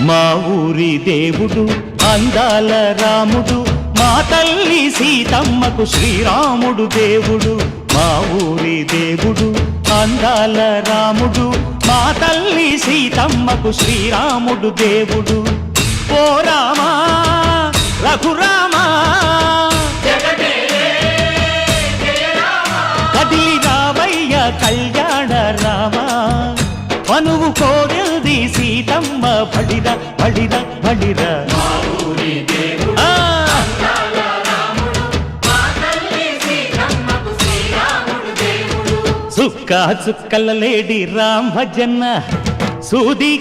మా ఊరి దేవుడు అందాల రాముడు, మా తల్లి సీతమ్మకు శ్రీరాముడు దేవుడు. మా ఊరి దేవుడు అందాల రాముడు, మా తల్లి సీతమ్మకు శ్రీరాముడు దేవుడు. ఓ రామా రఘురామా కదిలి రావయ్య కళ్యాణ రామా, మనువు కోరింది సీతమ్మ బడిర బడిర బడిర. చుక్క చుక్కల లేడి రామ్ భజన్న సూది